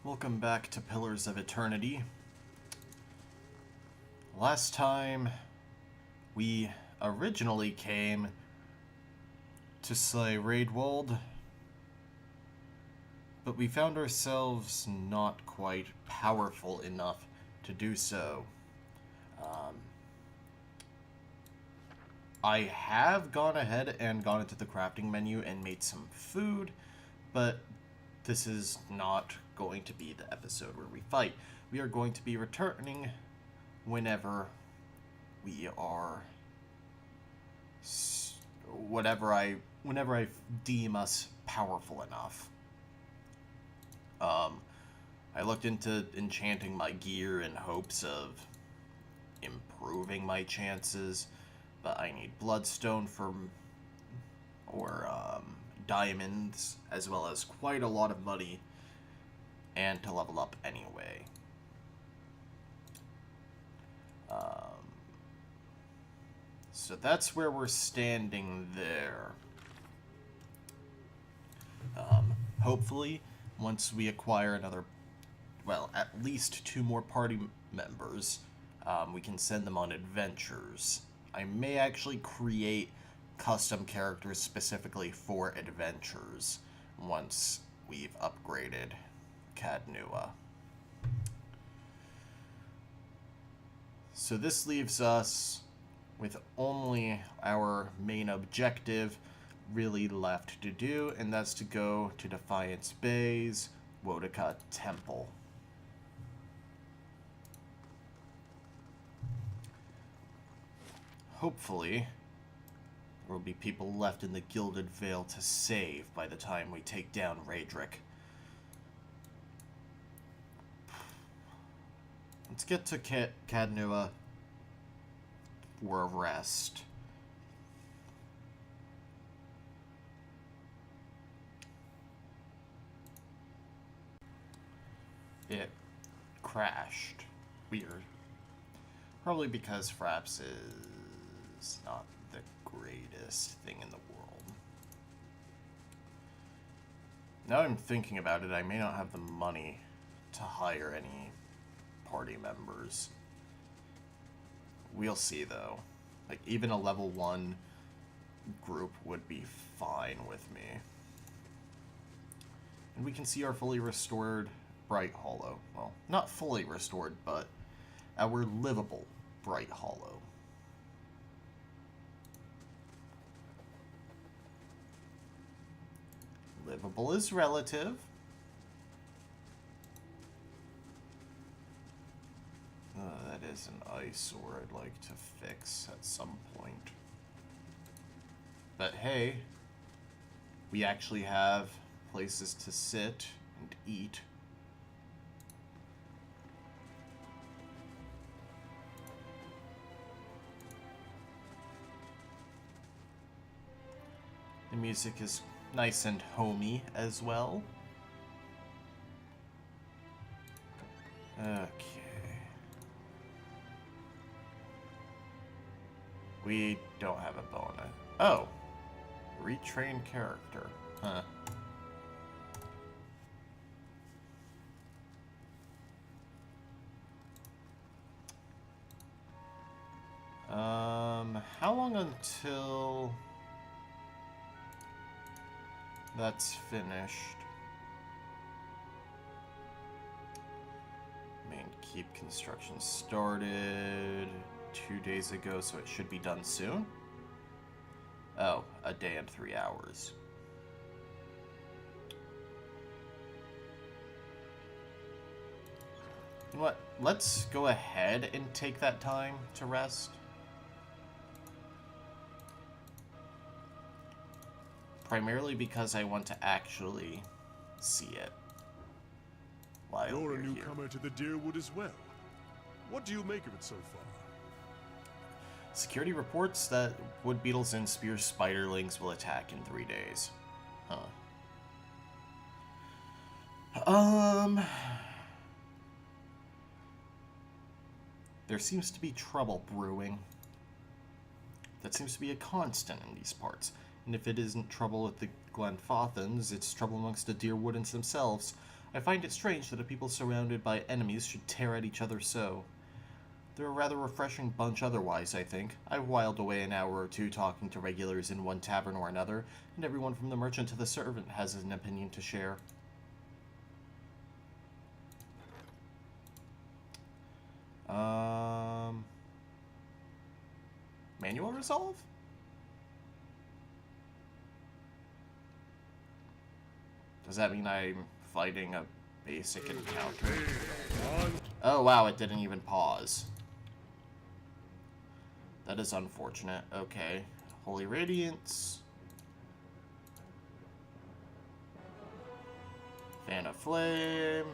Welcome back to Pillars of Eternity. Last time, we originally came to slay Raedwold, but we found ourselves not quite powerful enough to do so. I have gone ahead and gone into the crafting menu and made some food, but this is not going to be the episode where we fight. We are going to be returning whenever we are... whenever I deem us powerful enough. I looked into enchanting my gear in hopes of improving my chances, but I need bloodstone or diamonds, as well as quite a lot of money, and to level up anyway. So that's where we're standing there. Hopefully, once we acquire another, well, at least 2 more party members, we can send them on adventures. I may actually create custom characters specifically for adventures once we've upgraded Cadnua. So this leaves us with only our main objective really left to do, and that's to go to Defiance Bay's Wodaka Temple. Hopefully, there will be people left in the Gilded Vale to save by the time we take down Raedric. Let's get to Cadnua for a rest. It crashed. Weird. Probably because Fraps is not the greatest thing in the world. Now I'm thinking about it, I may not have the money to hire any party members. We'll see, though. Like, even a level 1 group would be fine with me. And we can see our fully restored Bright Hollow. Well, not fully restored, but our livable Bright Hollow. Livable is relative. That is an eyesore I'd like to fix at some point. But hey, we actually have places to sit and eat. The music is nice and homey as well. Okay. We don't have a bonus. Oh! Retrain character. Huh. How long until that's finished? Main keep construction started 2 days ago, so it should be done soon. Oh, a day and 3 hours. You know what? Let's go ahead and take that time to rest. Primarily because I want to actually see it while You're a here. newcomer to the Deerwood as well. What do you make of it so far? Security reports that wood beetles and spear spiderlings will attack in 3 days. Huh. There seems to be trouble brewing. That seems to be a constant in these parts. And if it isn't trouble with the Glenfothans, it's trouble amongst the Deerwoodens themselves. I find it strange that a people surrounded by enemies should tear at each other so. They're a rather refreshing bunch otherwise, I think. I've whiled away an hour or two talking to regulars in one tavern or another, and everyone from the merchant to the servant has an opinion to share. Manual resolve? Does that mean I'm fighting a basic encounter? Oh wow, it didn't even pause. That is unfortunate. Okay. Holy Radiance. Fan of Flame.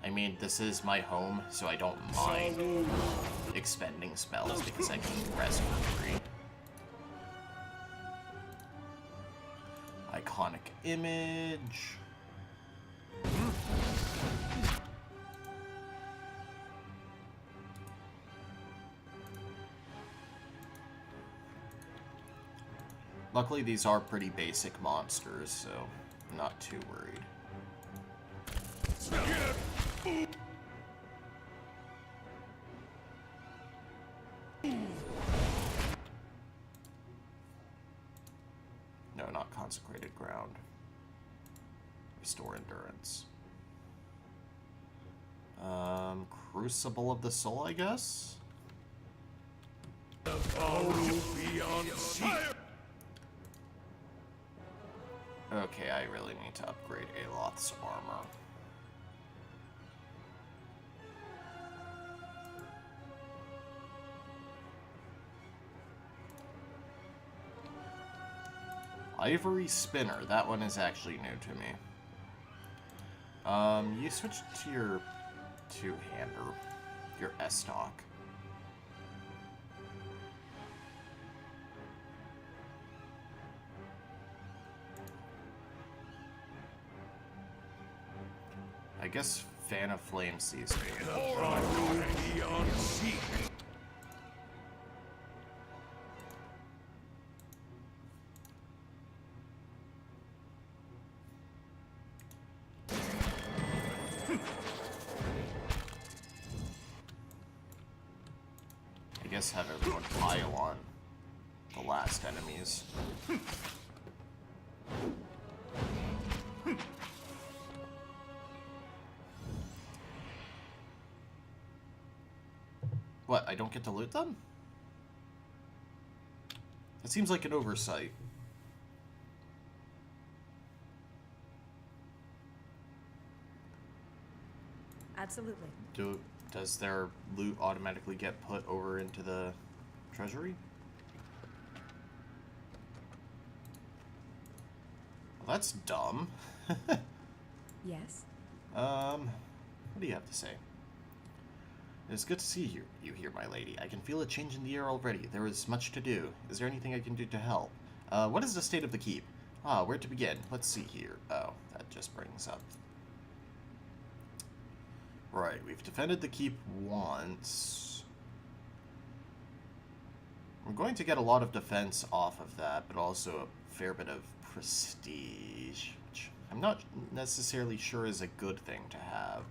I mean, this is my home, so I don't mind expending spells because I can rest for free. Iconic Image. Luckily, these are pretty basic monsters, so I'm not too worried. No, not Consecrated Ground. Restore Endurance. Crucible of the Soul, I guess? Okay, I really need to upgrade Aloth's armor. Ivory Spinner, that one is actually new to me. You switch to your two-hander, your S-Stock. I guess Fan of Flame sees me. I guess have everyone pile on the last enemies. What, I don't get to loot them? It seems like an oversight. Absolutely. Does their loot automatically get put over into the treasury? Well, that's dumb. Yes. What do you have to say? It's good to see you here, my lady. I can feel a change in the air already. There is much to do. Is there anything I can do to help? What is the state of the keep? Ah, where to begin? Let's see here. Oh, that just brings up... Right, we've defended the keep once. We're going to get a lot of defense off of that, but also a fair bit of prestige, which I'm not necessarily sure is a good thing to have.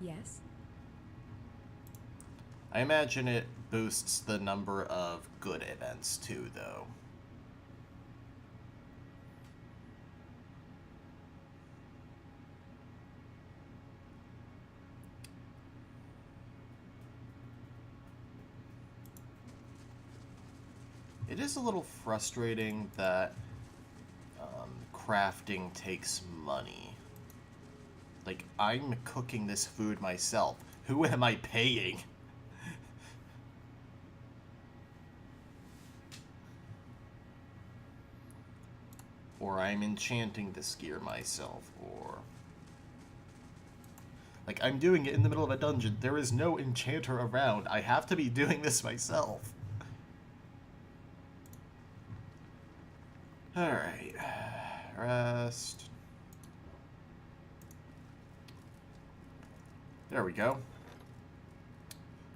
Yes. I imagine it boosts the number of good events too, though. It is a little frustrating that crafting takes money. Like, I'm cooking this food myself. Who am I paying? Or I'm enchanting this gear myself, or... Like, I'm doing it in the middle of a dungeon. There is no enchanter around. I have to be doing this myself. Alright. Rest. There we go.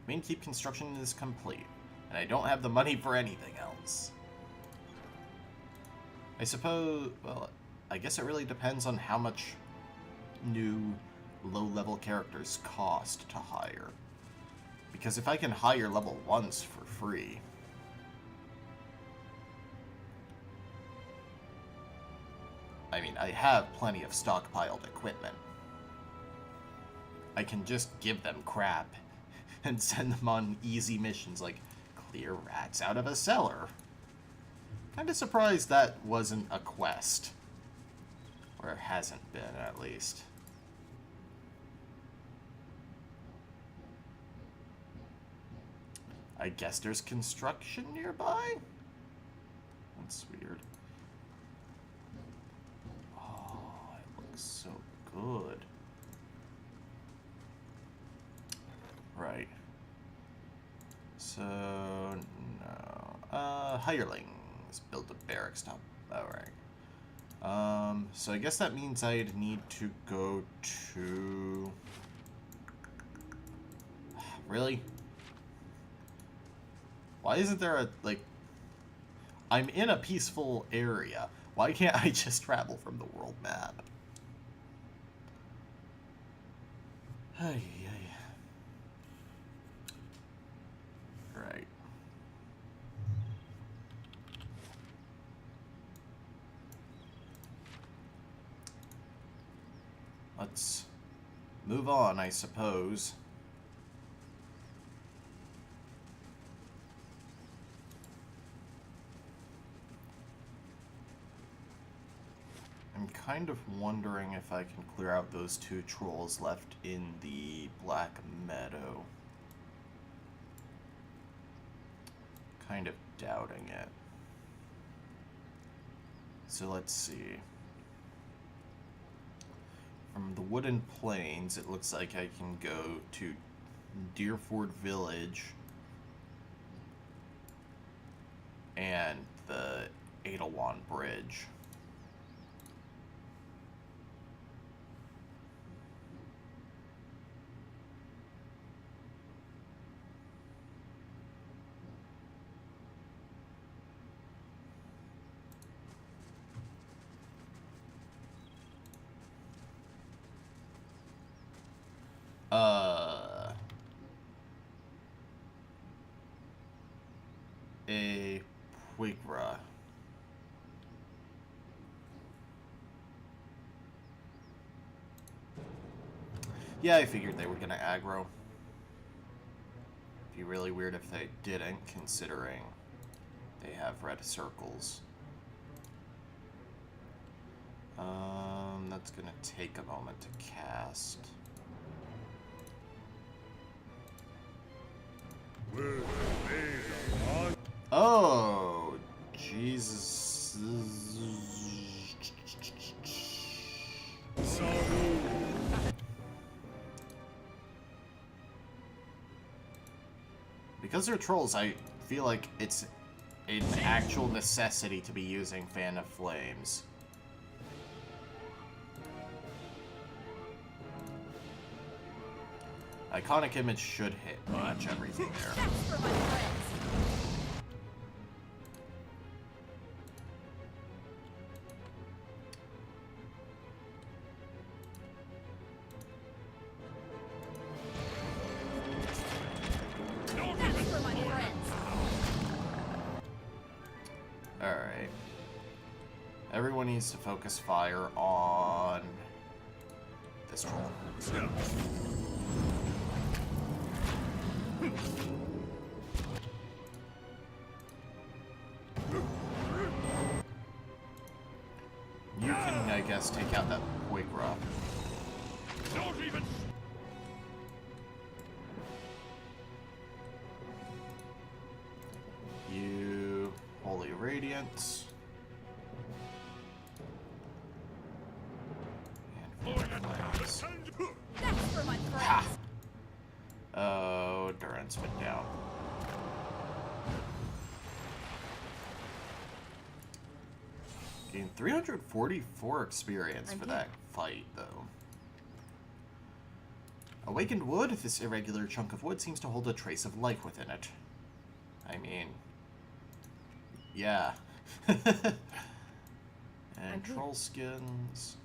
Main keep construction is complete, and I don't have the money for anything else. I suppose, well, I guess it really depends on how much new low-level characters cost to hire. Because if I can hire level 1s for free... I mean, I have plenty of stockpiled equipment. I can just give them crap and send them on easy missions like clear rats out of a cellar. Kinda surprised that wasn't a quest. Or it hasn't been, at least. I guess there's construction nearby? That's weird. Oh, it looks so good. Right. So, no. Hirelings. Build a barracks top. Alright. So I guess that means I'd need to go to... Really? Why isn't there a, like... I'm in a peaceful area. Why can't I just travel from the world map? Ay, ay. Right. Let's move on, I suppose. I'm kind of wondering if I can clear out those 2 trolls left in the Black Meadow. Kind of doubting it. So let's see. From the Wooden Plains, it looks like I can go to Deerford Village and the Edelwan Bridge. A Puigra. Yeah, I figured they were gonna aggro. It'd be really weird if they didn't, considering they have red circles. That's gonna take a moment to cast. Oh, Jesus. Because they're trolls, I feel like it's an actual necessity to be using Fan of Flames. Iconic Image should hit pretty much everything there. Alright. Everyone needs to focus fire on this troll. You can, I guess, take out that Puigra. You Holy Radiance. And Flames. Ha! Oh, Durance went down. Gained 344 experience for that fight, though. Awakened wood. This irregular chunk of wood seems to hold a trace of life within it. I mean, yeah. And I'm here. troll skins.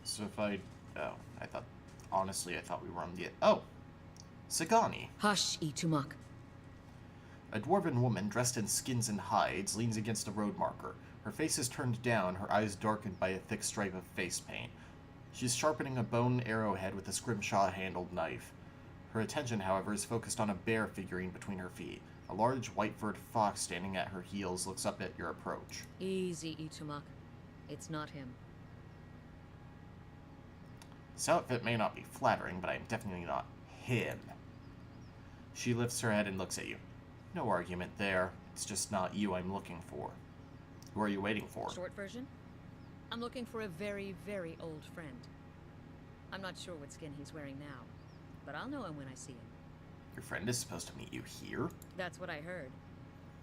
So if I... Oh, honestly, I thought we were on the... Oh! Sagani. Hush, Itumak. A dwarven woman dressed in skins and hides leans against a road marker. Her face is turned down, her eyes darkened by a thick stripe of face paint. She's sharpening a bone arrowhead with a scrimshaw-handled knife. Her attention, however, is focused on a bear figurine between her feet. A large white-furred fox standing at her heels looks up at your approach. Easy, Itumak. It's not him. This outfit may not be flattering, but I am definitely not him. She lifts her head and looks at you. No argument there. It's just not you I'm looking for. Who are you waiting for? Short version? I'm looking for a very, very old friend. I'm not sure what skin he's wearing now, but I'll know him when I see him. Your friend is supposed to meet you here? That's what I heard.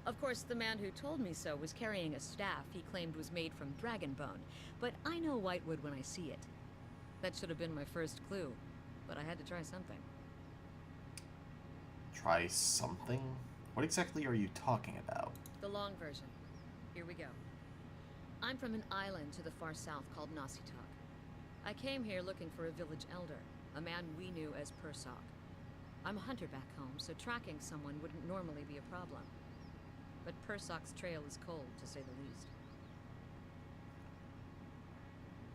Of course, the man who told me so was carrying a staff he claimed was made from dragon bone, but I know Whitewood when I see it. That should have been my first clue, but I had to try something. Try something? What exactly are you talking about? The long version. Here we go. I'm from an island to the far south called Nasitak. I came here looking for a village elder, a man we knew as Persok. I'm a hunter back home, so tracking someone wouldn't normally be a problem. But Persok's trail is cold, to say the least.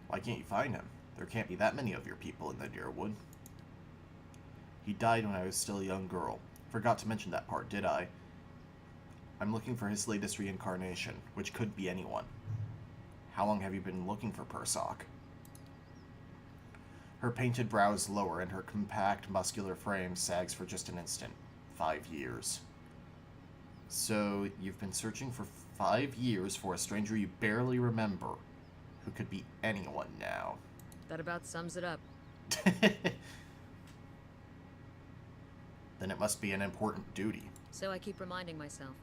Why can't you find him? There can't be that many of your people in the Deerwood. He died when I was still a young girl. Forgot to mention that part, did I? I'm looking for his latest reincarnation, which could be anyone. How long have you been looking for Persok? Her painted brows lower and her compact, muscular frame sags for just an instant. 5 years. So, you've been searching for 5 years for a stranger you barely remember, who could be anyone now. That about sums it up. Then it must be an important duty. So I keep reminding myself.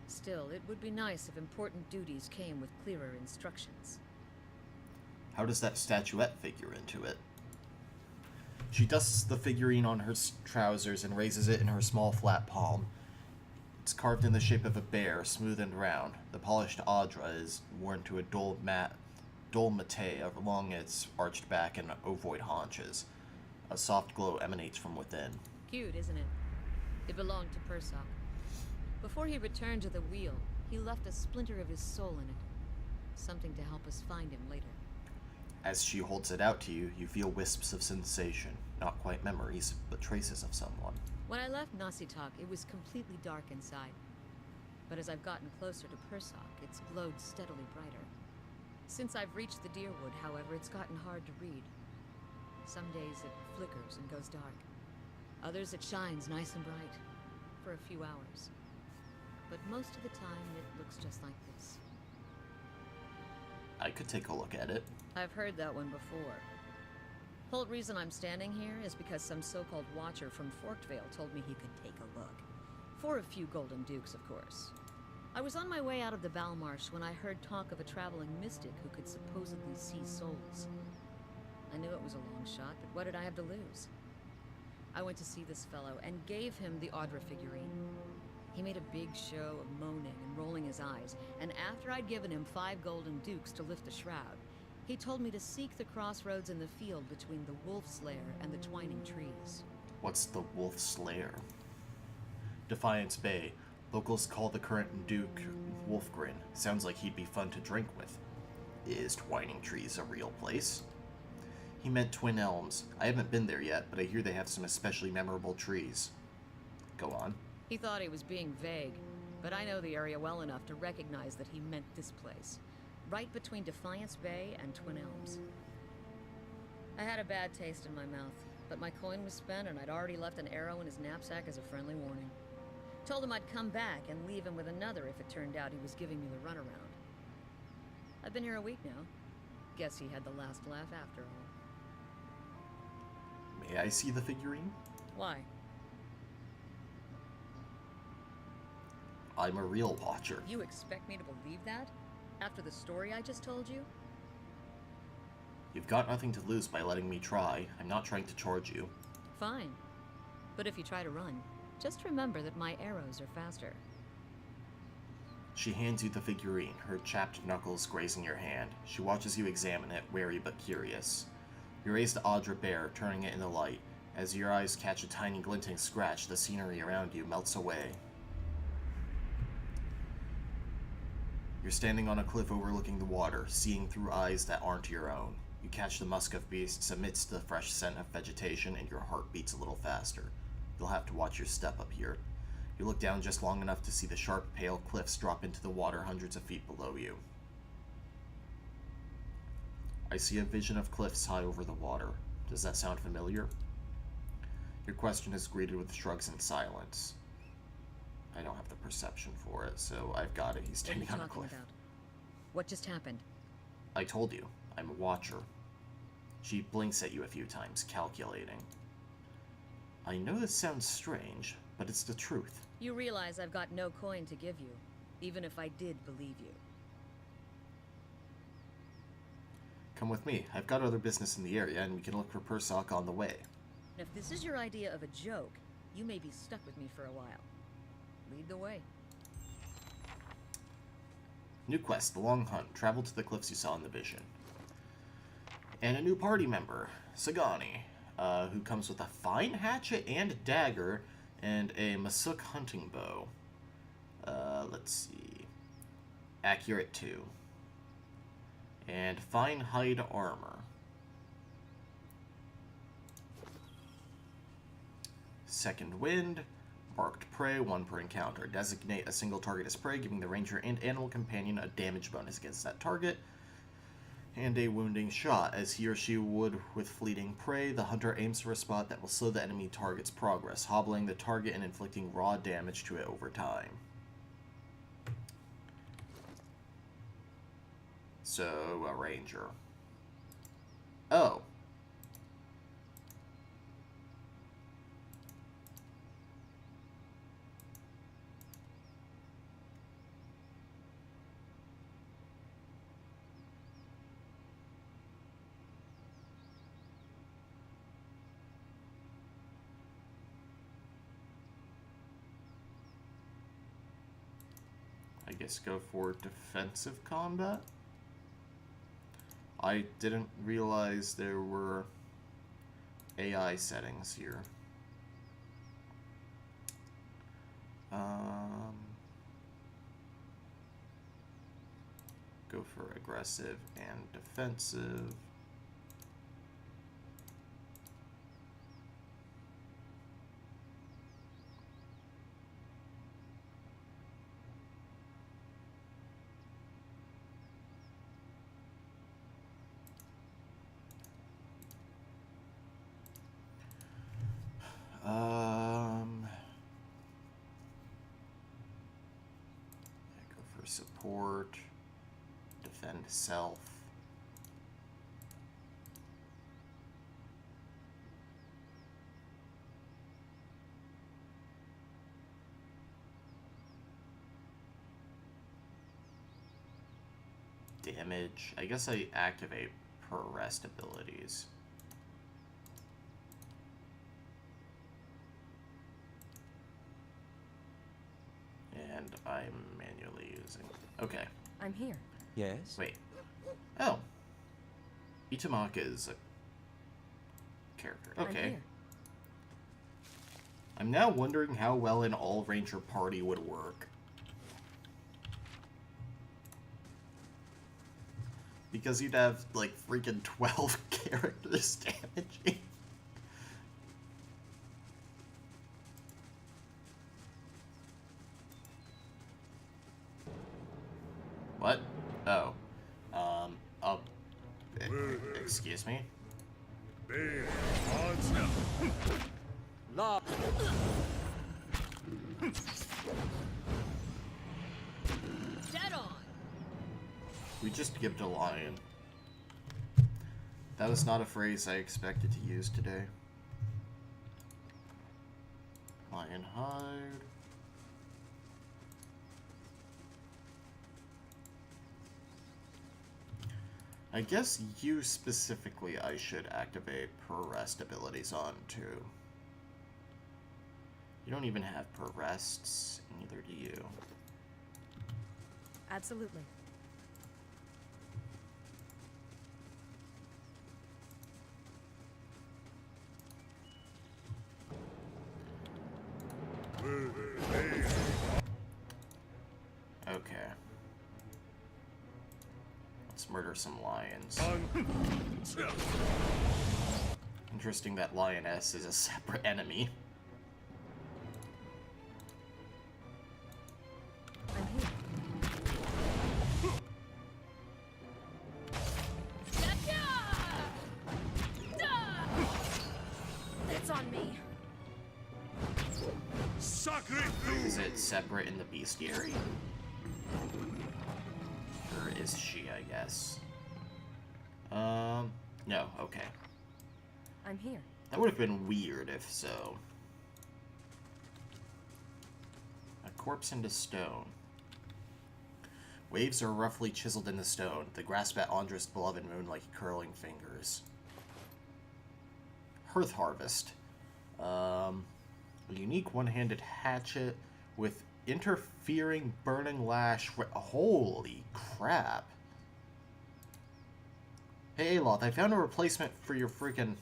Still, it would be nice if important duties came with clearer instructions. How does that statuette figure into it? She dusts the figurine on her trousers and raises it in her small flat palm. It's carved in the shape of a bear, smooth and round. The polished audra is worn to a dull mate along its arched back and ovoid haunches. A soft glow emanates from within. Cute, isn't it? It belonged to Persok. Before he returned to the wheel, he left a splinter of his soul in it. Something to help us find him later. As she holds it out to you, you feel wisps of sensation. Not quite memories, but traces of someone. When I left Nasitak, it was completely dark inside. But as I've gotten closer to Persok, it's glowed steadily brighter. Since I've reached the Deerwood, however, it's gotten hard to read. Some days it flickers and goes dark. Others it shines nice and bright. For a few hours. But most of the time, it looks just like this. I could take a look at it. I've heard that one before. Whole reason I'm standing here is because some so-called watcher from Forkvale told me he could take a look. For a few golden dukes, of course. I was on my way out of the Balmarsh when I heard talk of a traveling mystic who could supposedly see souls. I knew it was a long shot, but what did I have to lose? I went to see this fellow and gave him the Audra figurine. He made a big show of moaning and rolling his eyes, and after I'd given him 5 golden dukes to lift the shroud, he told me to seek the crossroads in the field between the Wolf's Lair and the twining trees. What's the Wolf's Lair? Defiance Bay. Locals call the current Duke Wolfgren. Sounds like he'd be fun to drink with. Is Twining Trees a real place? He meant Twin Elms. I haven't been there yet, but I hear they have some especially memorable trees. Go on. He thought he was being vague, but I know the area well enough to recognize that he meant this place. Right between Defiance Bay and Twin Elms. I had a bad taste in my mouth, but my coin was spent and I'd already left an arrow in his knapsack as a friendly warning. Told him I'd come back and leave him with another if it turned out he was giving me the runaround. I've been here a week now. Guess he had the last laugh after all. May I see the figurine? Why? I'm a real watcher. You expect me to believe that? After the story I just told you? You've got nothing to lose by letting me try. I'm not trying to charge you. Fine. But if you try to run, just remember that my arrows are faster. She hands you the figurine, her chapped knuckles grazing your hand. She watches you examine it, wary but curious. You raise the Audra Bear, turning it in the light. As your eyes catch a tiny glinting scratch, the scenery around you melts away. You're standing on a cliff overlooking the water, seeing through eyes that aren't your own. You catch the musk of beasts amidst the fresh scent of vegetation, and your heart beats a little faster. You'll have to watch your step up here. You look down just long enough to see the sharp, pale cliffs drop into the water hundreds of feet below you. I see a vision of cliffs high over the water. Does that sound familiar? Your question is greeted with shrugs and silence. I don't have the perception for it, so I've got it. He's standing on a cliff. About? What just happened? I told you, I'm a watcher. She blinks at you a few times, calculating. I know this sounds strange, but it's the truth. You realize I've got no coin to give you, even if I did believe you. Come with me. I've got other business in the area, and we can look for Persoc on the way. If this is your idea of a joke, you may be stuck with me for a while. Lead the way. New quest, The Long Hunt. Travel to the cliffs you saw in the vision. And a new party member, Sagani, who comes with a fine hatchet and dagger and a Masuk hunting bow. Let's see. Accurate 2. And fine hide armor. Second wind. Marked prey, 1 per encounter. Designate a single target as prey, giving the ranger and animal companion a damage bonus against that target. And a wounding shot. As he or she would with fleeting prey, the hunter aims for a spot that will slow the enemy target's progress, hobbling the target and inflicting raw damage to it over time. So, a ranger. Oh. I guess go for defensive combat. I didn't realize there were AI settings here. Go for aggressive and defensive. Go for support, defend self. Damage. I guess I activate per rest abilities. And I'm manually using. Okay. I'm here. Yes? Wait. Oh. Itamaka is a character. I'm Okay. here. I'm now wondering how well an all-ranger party would work. Because you'd have, like, freaking 12 characters damaging. What? Oh. Excuse me? Bear, odds now. La Dead on! We just gibbed a lion. That was not a phrase I expected to use today. Lion hide. I guess you specifically I should activate per rest abilities on too. You don't even have per rests, neither do you. Absolutely. Okay. Let's murder some lions. Interesting that lioness is a separate enemy. I'm here. That's on me. Sacre Is it separate in the bestiary? Or is she, I guess? No, okay. I'm here. That would have been weird if so. A corpse into stone. Waves are roughly chiseled in the stone. They grasp at Andra's beloved moon like curling fingers. Hearth Harvest. A unique one-handed hatchet with interfering burning lash. Holy crap. Hey, Aloth, I found a replacement for your freaking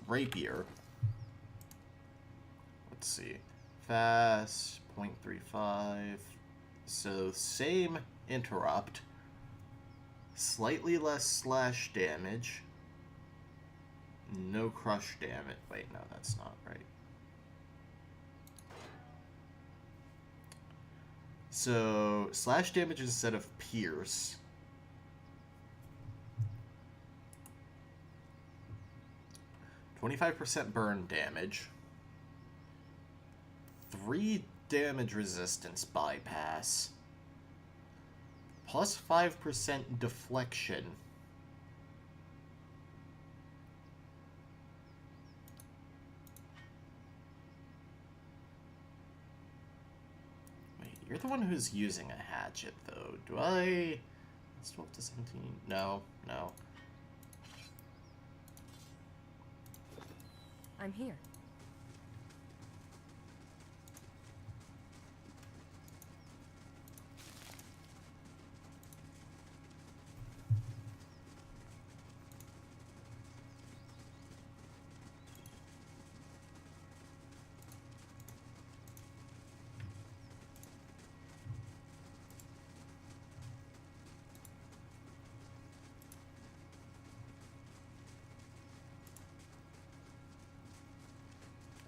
rapier. Let's see. Fast, 0.35. So, same interrupt. Slightly less slash damage. No crush damage. Wait, no, that's not right. So, slash damage instead of pierce. %25 burn damage. 3 damage resistance bypass. Plus 5% deflection. Wait, you're the one who's using a hatchet, though. Do I... It's 12 to 17? No, no. I'm here.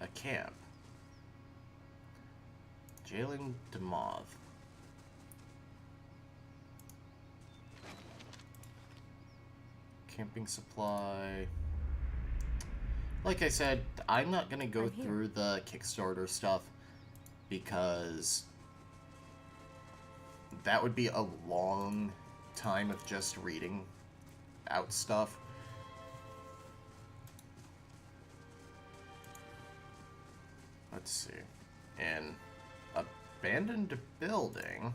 A camp. Jailing Demoth. Camping supply. Like I said, I'm not gonna go I'm here. through the Kickstarter stuff because that would be a long time of just reading out stuff. Let's see. An abandoned building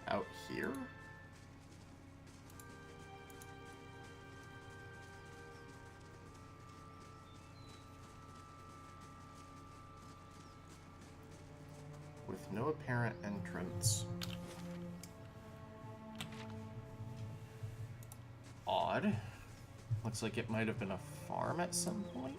out here? With no apparent entrance. Odd. Looks like it might have been a farm at some point.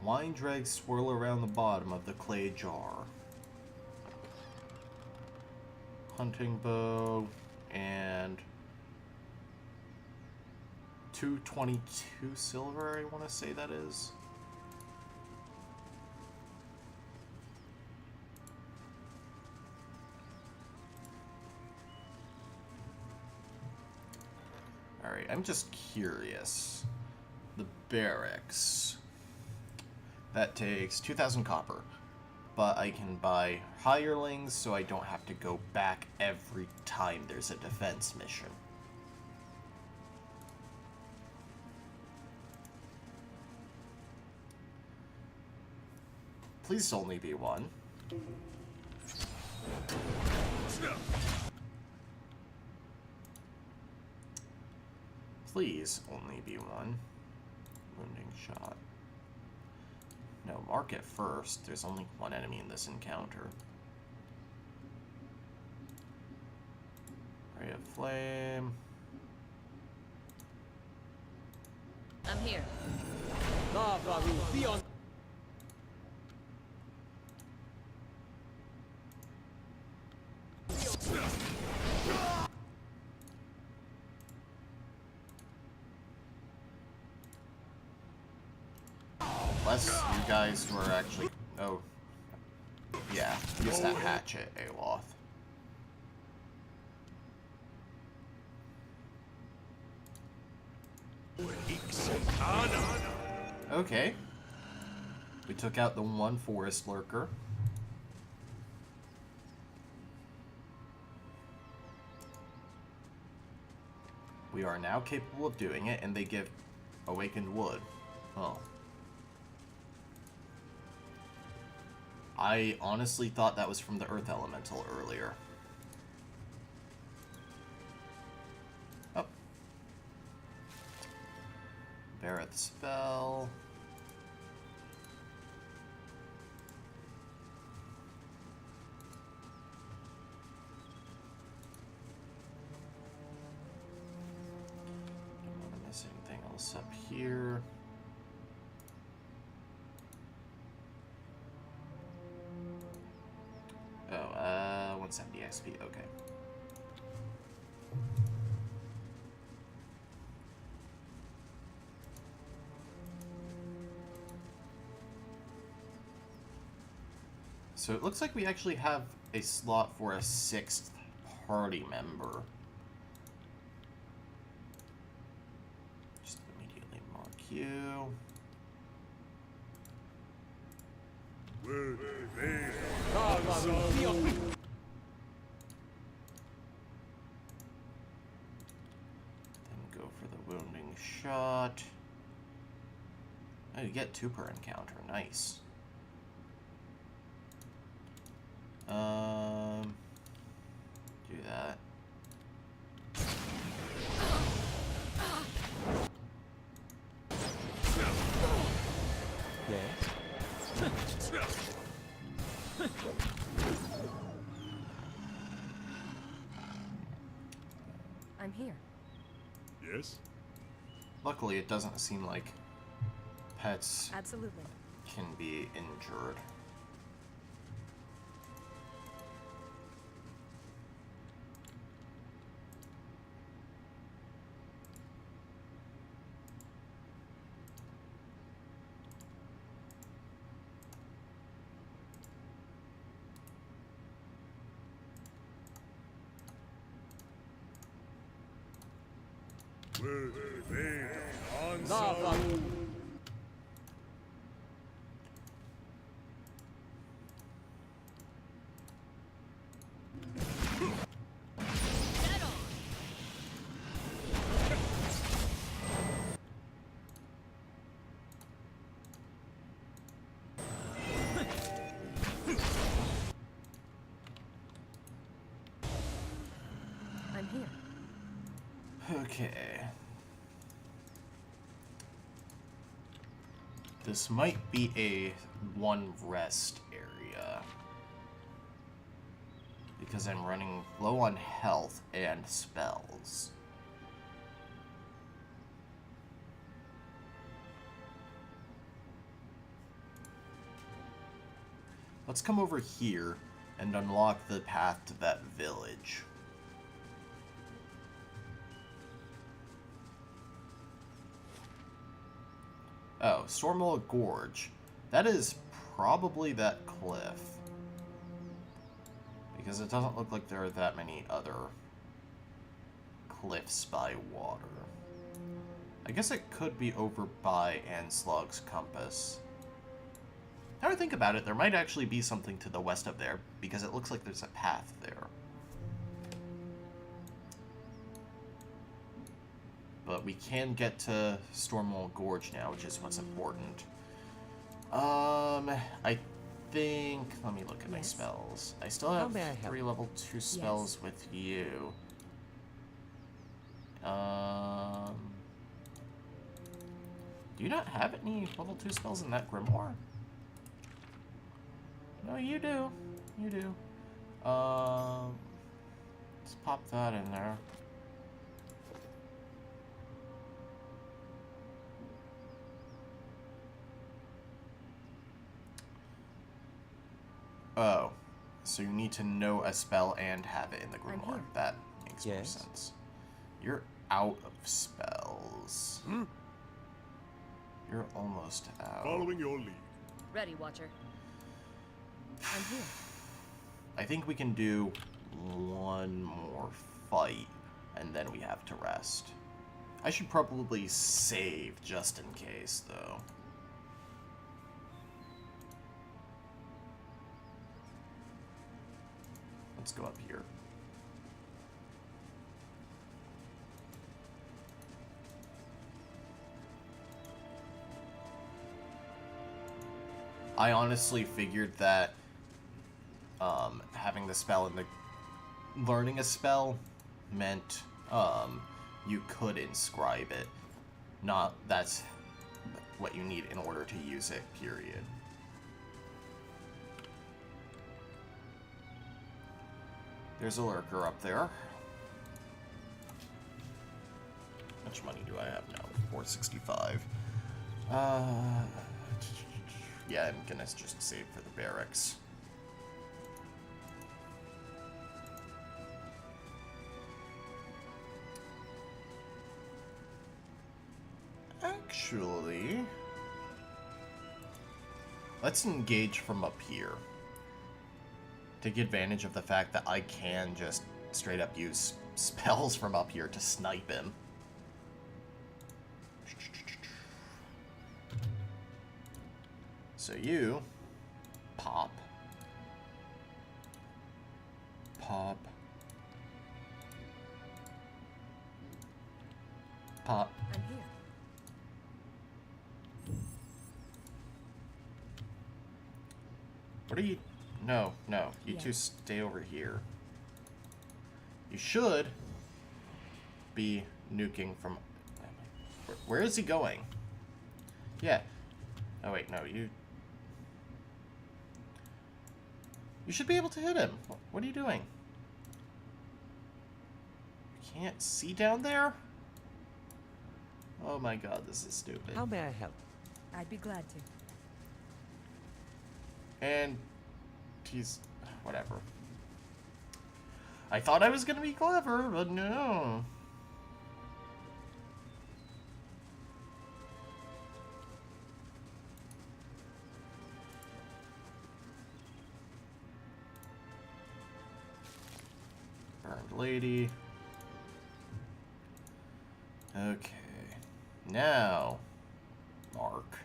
Wine dregs swirl around the bottom of the clay jar. Hunting bow and 222 silver, I want to say that is. Alright, I'm just curious. The barracks. That takes 2,000 copper. But I can buy hirelings so I don't have to go back every time there's a defense mission. Please only be one. Please only be one. Wounding shot. No, mark it first. There's only one enemy in this encounter. Ray of Flame. I'm here. Lava will be on. Unless you guys were actually... Oh. Yeah, use that hatchet, Aloth. Okay. We took out the one forest lurker. We are now capable of doing it, and they give awakened wood. Oh. I honestly thought that was from the Earth Elemental earlier. Oh. Barrett spell. Don't miss anything else up here. Oh, 170 XP, okay. So it looks like we actually have a slot for a 6th party member. Just immediately mark you. Lava will be on. Then go for the wounding shot. Oh, you get 2 per encounter. Nice. Do that. Yes. I'm here. Yes? Luckily, it doesn't seem like pets Absolutely. can be injured. Lava. I'm here. Okay. This might be a 1 rest area. Because I'm running low on health and spells. Let's come over here and unlock the path to that village. Oh, Stormwall Gorge. That is probably that cliff. Because it doesn't look like there are that many other cliffs by water. I guess it could be over by Anslog's Compass. Now I think about it, there might actually be something to the west of there, because it looks like there's a path there. But we can get to Stormwall Gorge now, which is what's important. I think... Let me look at my Yes. spells. I still How have may I help? 3 level 2 spells with you. Do you not have any level 2 spells in that grimoire? No, you do. You do. Let's pop that in there. Oh, so you need to know a spell and have it in the I'm grimoire. here. That makes more Yes? sense. You're out of spells. You're almost out. Following your lead. Ready, Watcher. I'm here. I think we can do one more fight, and then we have to rest. I should probably save just in case, though. Let's go up here. I honestly figured that having the spell and learning a spell meant you could inscribe it. Not that's what you need in order to use it, period. There's a lurker up there. How much money do I have now? 465. Yeah, I'm gonna just save for the barracks. Actually, let's engage from up here. Take advantage of the fact that I can just straight up use spells from up here to snipe him. So you pop, pop, pop. I'm here. What are you? No, no. You Yeah. two stay over here. You should be nuking from... Where is he going? Yeah. Oh, wait, no, you... You should be able to hit him. What are you doing? You can't see down there? Oh my god, this is stupid. How may I help? I'd be glad to. And he's... whatever. I thought I was gonna be clever, but no. Burned lady. Okay. Now, Mark.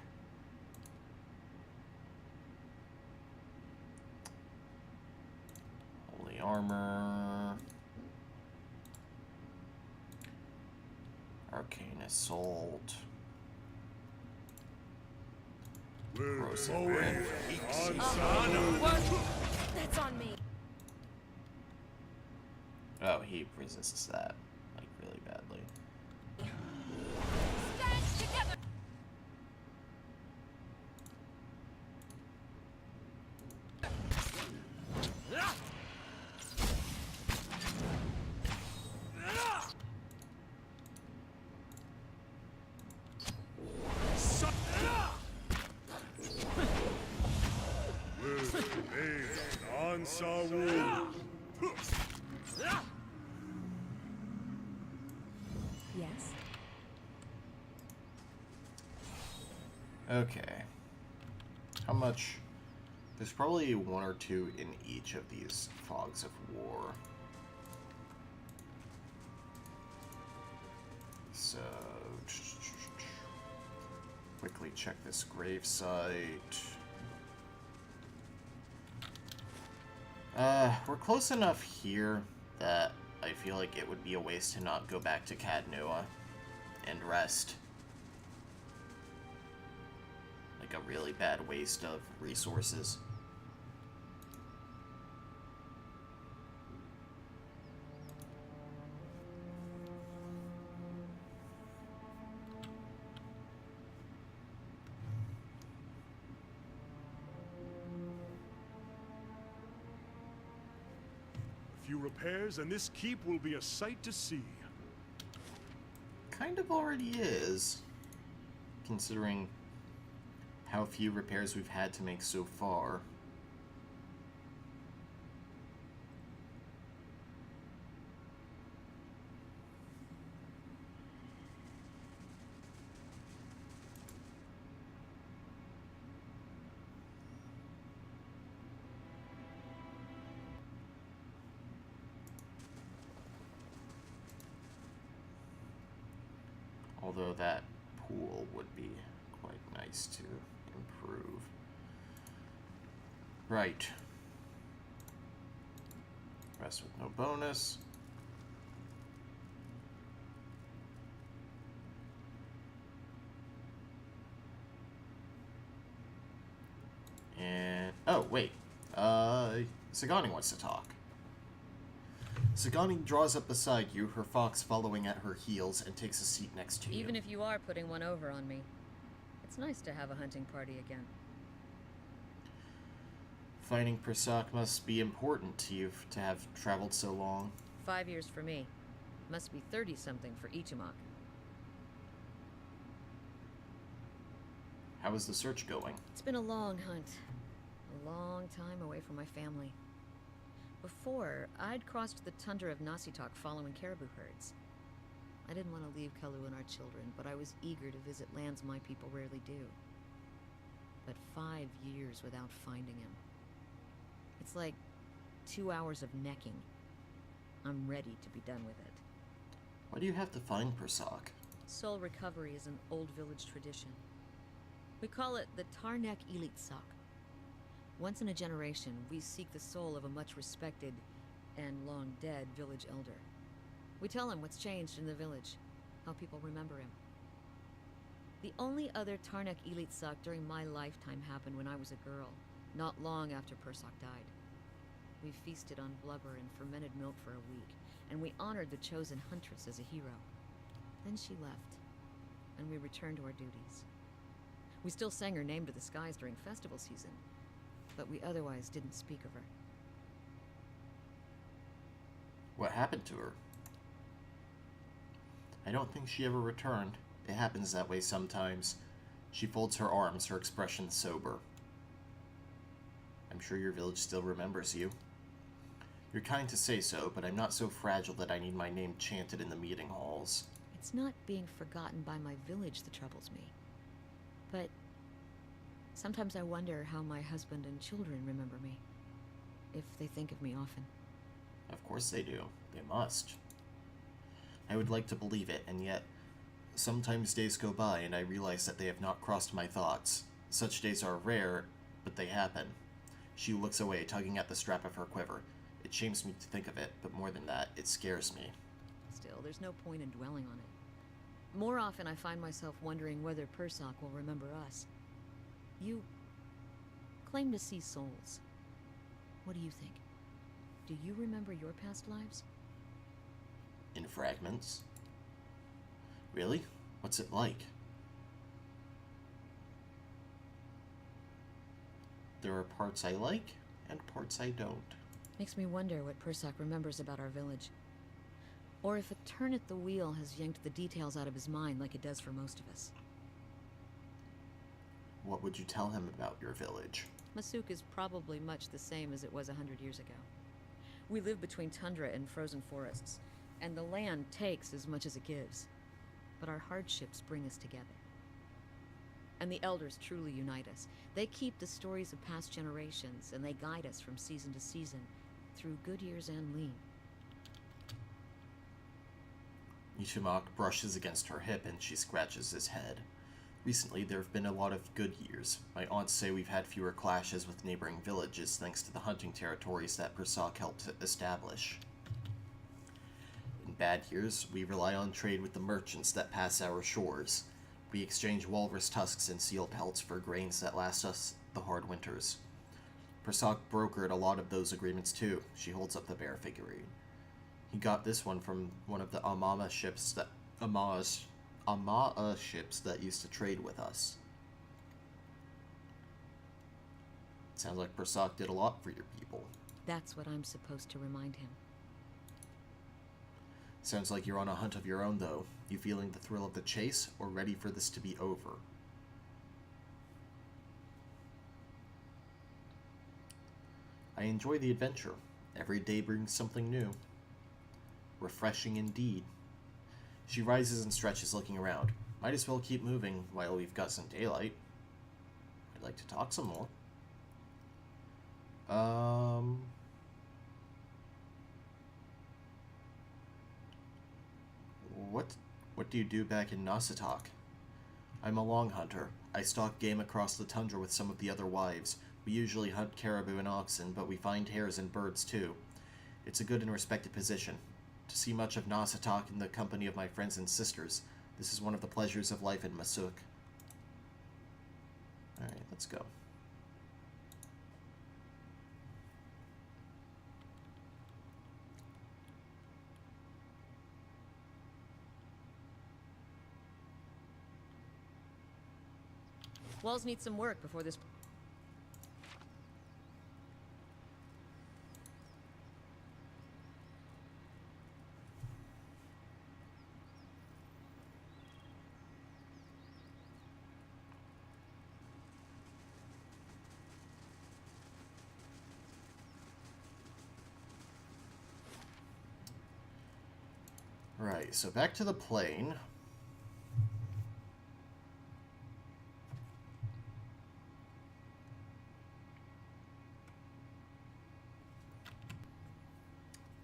Holy armor. Arcane assault. Corrosive wind. That's on me. Oh, he resists that, like, really badly. Stand together. Okay. How much? There's probably one or two in each of these fogs of war. So, quickly check this grave site. We're close enough here that I feel like it would be a waste to not go back to Cadnua and rest. Like a really bad waste of resources. A few repairs, and this keep will be a sight to see. Kind of already is, considering how few repairs we've had to make so far. Although that pool would be quite nice to improve. Right. Rest with no bonus. And oh wait, Sagani wants to talk. Sagani draws up beside you, her fox following at her heels, and takes a seat next to you. Even if you are putting one over on me, it's nice to have a hunting party again. Finding Persak must be important to you to have traveled so long. 5 years for me. Must be 30-something for Ichimak. How is the search going? It's been a long hunt. A long time away from my family. Before, I'd crossed the tundra of Nasitok following caribou herds. I didn't want to leave Kalu and our children, but I was eager to visit lands my people rarely do. But 5 years without finding him. It's like 2 hours of necking. I'm ready to be done with it. Why do you have to find Persak? Soul recovery is an old village tradition. We call it the Tarnek Elitsak. Once in a generation, we seek the soul of a much respected and long dead village elder. We tell him what's changed in the village, how people remember him. The only other Tarnek Elitsak during my lifetime happened when I was a girl, not long after Persak died. We feasted on blubber and fermented milk for a week, and we honored the chosen huntress as a hero. Then she left, and we returned to our duties. We still sang her name to the skies during festival season, but we otherwise didn't speak of her. What happened to her? I don't think she ever returned. It happens that way sometimes. She folds her arms, her expression sober. I'm sure your village still remembers you. You're kind to say so, but I'm not so fragile that I need my name chanted in the meeting halls. It's not being forgotten by my village that troubles me. But sometimes I wonder how my husband and children remember me. If they think of me often. Of course they do. They must. I would like to believe it, and yet sometimes days go by and I realize that they have not crossed my thoughts. Such days are rare, but they happen. She looks away, tugging at the strap of her quiver. It shames me to think of it, but more than that, it scares me. Still, there's no point in dwelling on it. More often I find myself wondering whether Persak will remember us. You claim to see souls. What do you think? Do you remember your past lives? In fragments? Really? What's it like? There are parts I like, and parts I don't. Makes me wonder what Persak remembers about our village. Or if a turn at the wheel has yanked the details out of his mind like it does for most of us. What would you tell him about your village? Masuk is probably much the same as it was 100 years ago. We live between tundra and frozen forests, and the land takes as much as it gives. But our hardships bring us together. And the elders truly unite us. They keep the stories of past generations, and they guide us from season to season, through good years and lean. Ichimak brushes against her hip and she scratches his head. Recently, there have been a lot of good years. My aunts say we've had fewer clashes with neighboring villages thanks to the hunting territories that Persak helped establish. In bad years, we rely on trade with the merchants that pass our shores. We exchange walrus tusks and seal pelts for grains that last us the hard winters. Persak brokered a lot of those agreements too. She holds up the bear figurine. He got this one from one of the Amama ships that ships that used to trade with us. Sounds like Persak did a lot for your people. That's what I'm supposed to remind him. Sounds like you're on a hunt of your own, though. You feeling the thrill of the chase, or ready for this to be over? I enjoy the adventure. Every day brings something new. Refreshing indeed. She rises and stretches, looking around. Might as well keep moving while we've got some daylight. I'd like to talk some more. What do you do back in Nasatak? I'm a long hunter. I stalk game across the tundra with some of the other wives. We usually hunt caribou and oxen, but we find hares and birds too. It's a good and respected position. To see much of Nasatak in the company of my friends and sisters, this is one of the pleasures of life in Masuk. Alright, let's go. Walls need some work before this... Right, so back to the plane.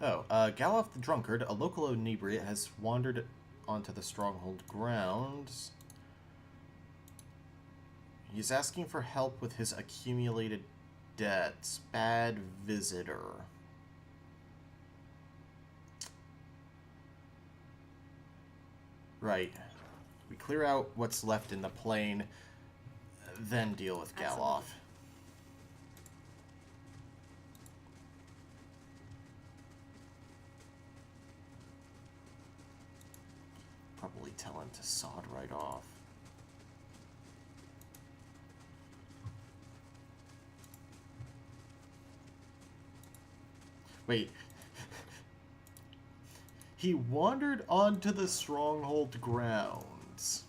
Oh, Galoff the Drunkard, a local inebriate, has wandered onto the stronghold grounds. He's asking for help with his accumulated debts. Bad visitor. Right. We clear out what's left in the plane, then deal with Galoff. Probably tell him to sod right off. Wait. He wandered onto the stronghold grounds.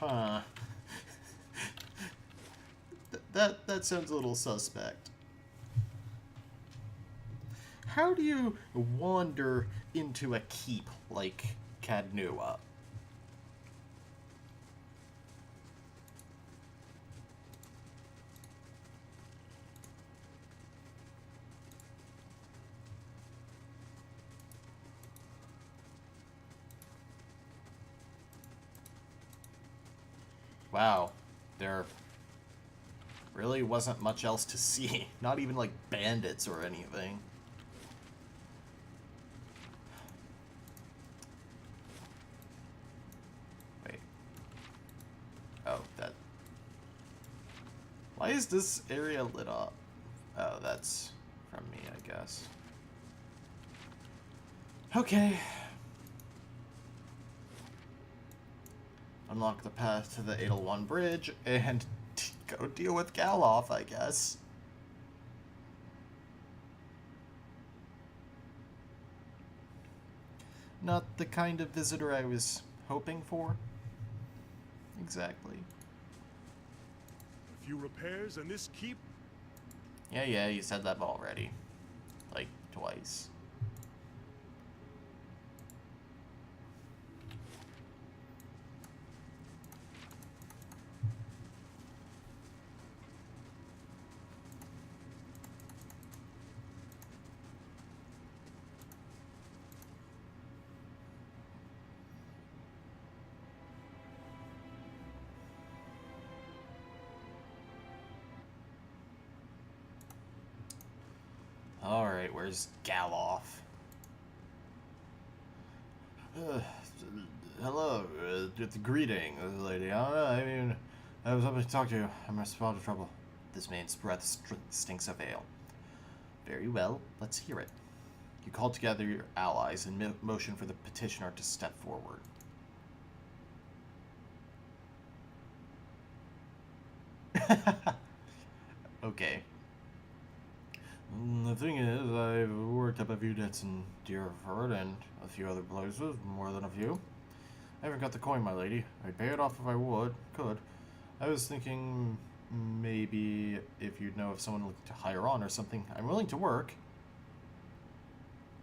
Huh. That sounds a little suspect. How do you wander into a keep like Cadnua? Wow, there really wasn't much else to see. Not even like bandits or anything. Wait. Oh, that... Why is this area lit up? Oh, that's from me, I guess. Okay. Unlock the path to the Edelwan Bridge, and go deal with Galoff, I guess. Not the kind of visitor I was hoping for. Exactly. A few repairs and this keep... Yeah, you said that already. Like, twice. Alright, where's Galoff? Hello, greeting, Lady Anna. I mean, I was hoping to talk to you. I'm in a spot of trouble. This man's breath stinks of ale. Very well, let's hear it. You call together your allies and motion for the petitioner to step forward. Okay. The thing is, I've worked up a few debts in Deerford and a few other places, more than a few. I haven't got the coin, my lady. I'd pay it off if I could. I was thinking maybe if you'd know of someone looking to hire on or something. I'm willing to work.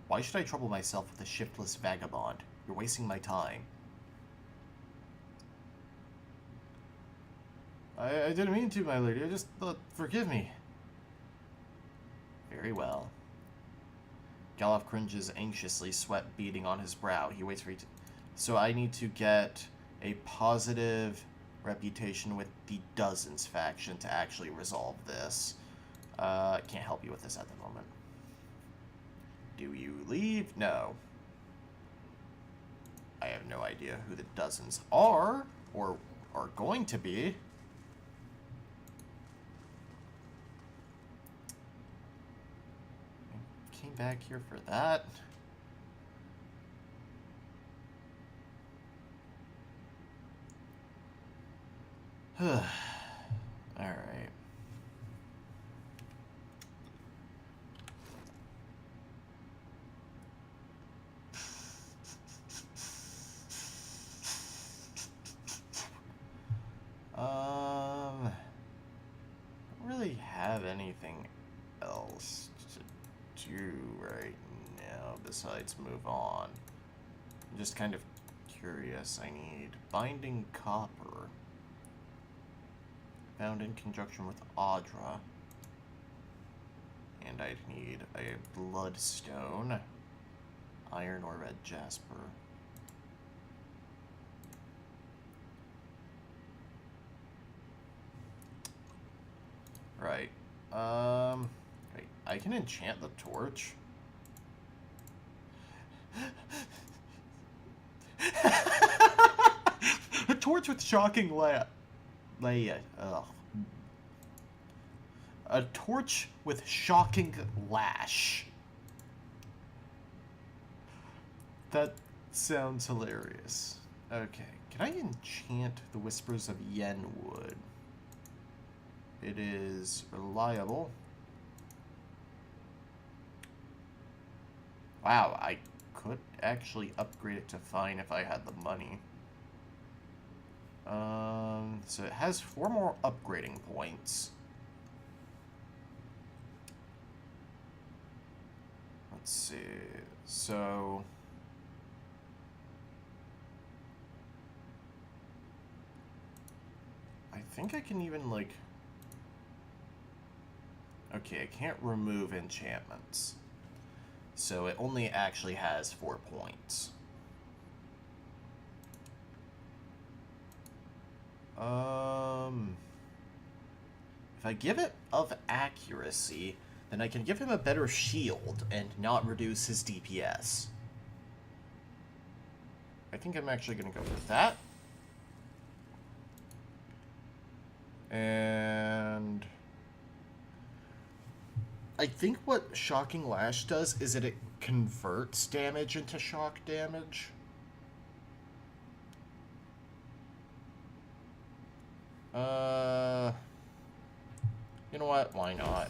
Why should I trouble myself with a shiftless vagabond? You're wasting my time. I didn't mean to, my lady. I just thought, forgive me. Very well. Galoff cringes anxiously, sweat beading on his brow. He waits for you to... So I need to get a positive reputation with the Dozens faction to actually resolve this. Can't help you with this at the moment. Do you leave? No. I have no idea who the Dozens are, or are going to be. Came back here for that. Alright. Don't really have anything else to do right now besides move on. I'm just kind of curious. I need binding copper. Found in conjunction with Audra. And I'd need a bloodstone, iron or red jasper. Right. Wait, I can enchant the torch. A torch with shocking a torch with shocking lash. That sounds hilarious. Okay, can I enchant the Whispers of Yenwood? It is reliable. Wow, I could actually upgrade it to fine if I had the money. So it has 4 more upgrading points. Let's see. So I think I can even like... Okay, I can't remove enchantments. So it only actually has 4 points. If I give it of accuracy, then I can give him a better shield and not reduce his DPS. I think I'm actually going to go with that. And I think what Shocking Lash does is that it converts damage into shock damage. You know what? Why not?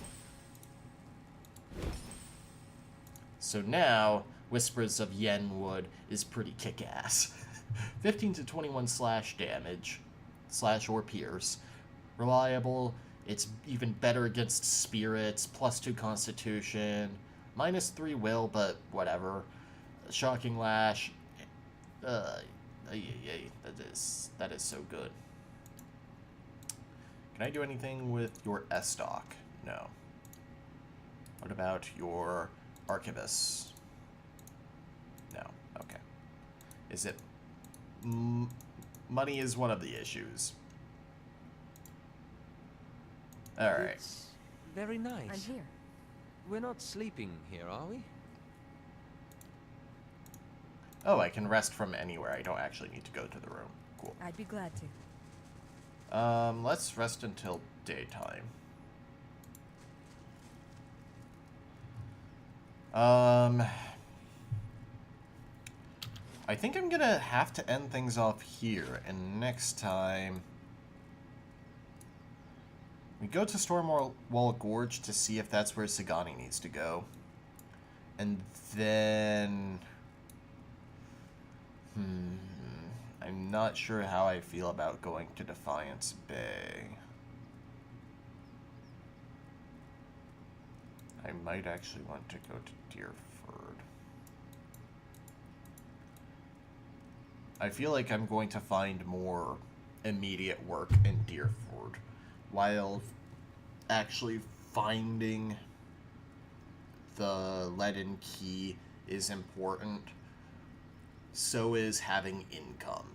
So now, Whispers of Yenwood is pretty kick-ass. 15 to 21 slash damage, slash or pierce. Reliable. It's even better against spirits. +2 constitution. -3 will, but whatever. Shocking Lash. That is so good. Can I do anything with your Estoc? No. What about your Archivist? No. Okay. Is it... money is one of the issues. Alright. It's very nice. I'm here. We're not sleeping here, are we? Oh, I can rest from anywhere. I don't actually need to go to the room. Cool. I'd be glad to. Let's rest until daytime. I think I'm gonna have to end things off here, and next time we go to Stormwall Gorge to see if that's where Sagani needs to go. And then... I'm not sure how I feel about going to Defiance Bay. I might actually want to go to Deerford. I feel like I'm going to find more immediate work in Deerford, while actually finding the leaden key is important. So is having income.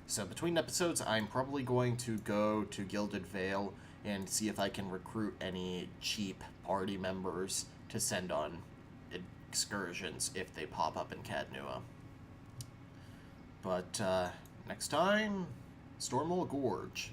So between episodes, I'm probably going to go to Gilded Vale and see if I can recruit any cheap party members to send on excursions if they pop up in Cadnua. But next time, Stormwall Gorge.